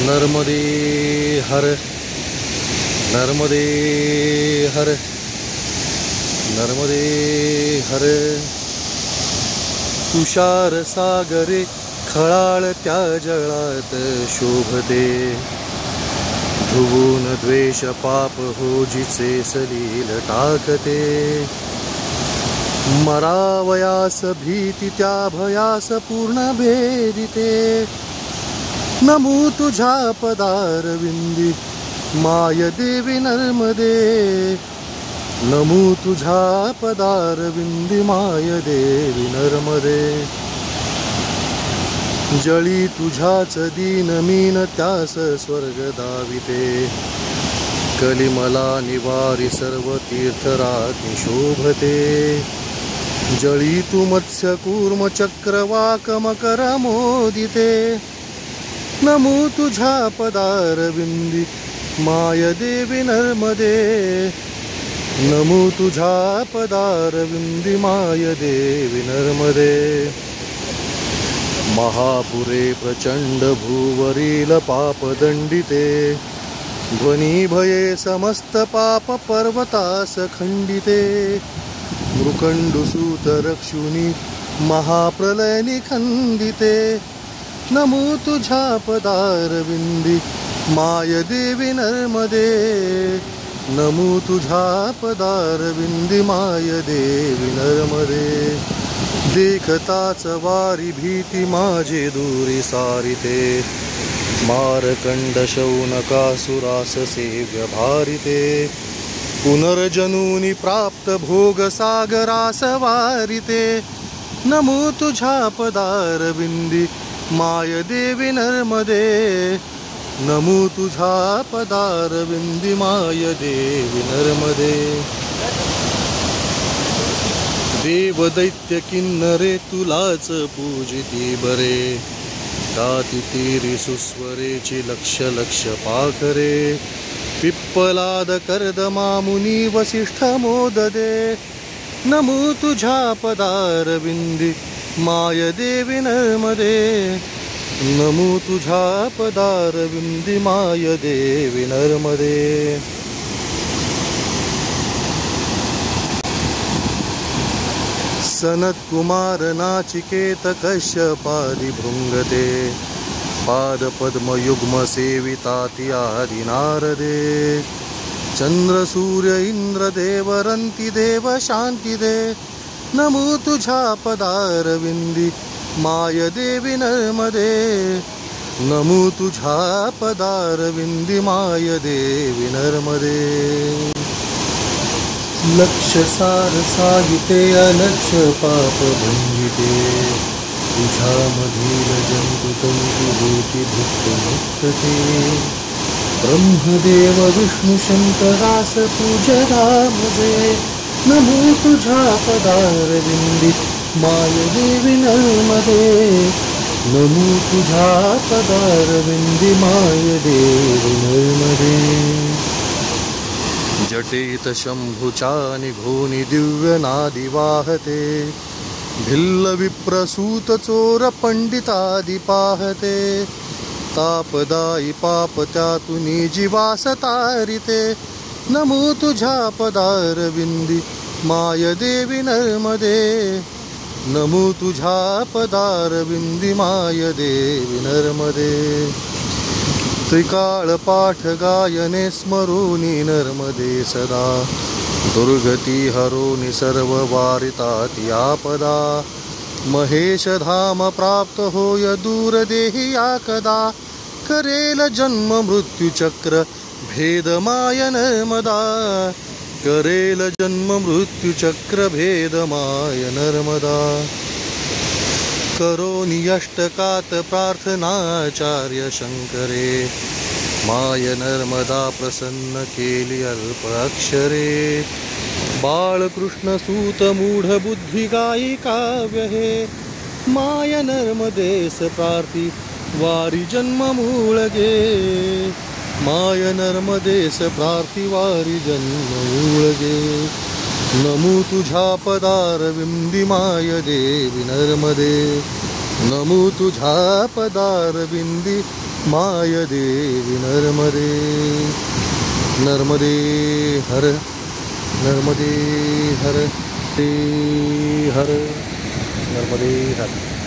नर्मदे हर नर्मदे हर नर्मदे हर तुषार सागरे खळाळ त्या जळात शोभते धुवून द्वेष पाप होजीचे सलील टाकते मरावयास भीती त्या भयास पूर्ण भेदिते नमो तुझ्या पदारविंदी माय देवी नर्मदे नमो तुझ्या पदारविंदी माय देवी नर्मदे जळी तुझ्याच दीन मीन त्यास स्वर्ग दाविते कलिमला निवारी सर्व तीर्थराती शोभते जळी तू मत्स्य कूर्म चक्रवाक मकर मोदिते नमो तुझ्या पदारविंदी माय देवी नर्मदे नमो तुझ्या पदारविंदी माय देवी नर्मदे महापुरे प्रचंड भूवरील पाप दंडिते ध्वनी भये समस्त पाप पर्वतास खंडिते मृकंडुसूत रक्षुनी महाप्रलय निखंदिते नमो तुझ्या पदारविंदी माय देवी नर्मदे नमो तुझ्या पदारविंदी माय देवी नर्मदे देखताच वारी भीती माझे दूरी सारिते मारकंड शौनकासुरास सेव्य भारिते पुनर्जनूनी प्राप्त भोग सागरास वारिते नमो तुझ्या पदारविंदी माय देवी नर्मदे नमो तुझ्या पदारविंदी माय देवी नर्मदे देव दैत्य किन्नरे तुलाच पूजिती बरे ताती तेरी सुस्वरेची लक्ष लक्ष पाखरे पिप्पलाद कर्दमा मुनी वसिष्ठ मोददे नमो तुझ्या पदारविंदी माय देवी नर्मदे नमो तुझ्या पदारविंदी माय देवी नर्मदे सनत कुमार नाचिकेत कश्यपादि भृंगते पाद पद्म युग्म सेविताति आदि नारदे चंद्र सूर्य इंद्र देव रंती देव शांती दे नमो तुझ्या पदारविंदी माय देवी नर्मदे नमो तुझ्या पदारविंदी माय देवी नर्मदे लक्ष सार सागिते अलक्ष पाप भंजिते तुझ्या मधील जंतु तंतु भूती भुक्त मुक्तते ब्रह्मदेव विष्णु शंकरास पूजरा मुझे नमो तुझ्या पदारविंदी माय देवी नर्मदे नमो तुझ्या पदारविंदी माय देवी नर्मदे जटेत शंभुचा निघोनी दिव्य नादी वाहते भिल्ल विप्रसूत चोर पंडितादि पाहते तापदायी पाप त्यातुनी जीवास तारिते नमो तुझ्या पदारविंदी माय देवी नर्मदे नमो तुझ्या पदारविंदी माय देवी नर्मदे त्रिकाळ पाठ गायने स्मरोनी नर्मदे सदा दुर्गती हरोनी सर्व वारिताति आपदा महेश धाम प्राप्त होय दूर देहि या कदा करेल जन्म मृत्यू चक्र भेद माय नर्मदा करेल जन्म मृत्यू चक्र भेद माय नर्मदा करोनी अष्टकात प्रार्थनाचार्य शंकरे माय नर्मदा प्रसन्न केली अल्प अक्षरे बाळकृष्ण सूत मूढ बुद्धी गायी काव्य हे माय नर्मदेस प्रार्थी वारी जन्म मूळगे माय नर्मदेस प्रार्थी वारी जन्म मूळगे नमो तुझ्या पदारविंदी माय देवी नर्मदे नमो तुझ्या पदारविंदी माय देवी नर्मदे नर्मदे हर नर्मदे हर ते हर नर्मदे हर.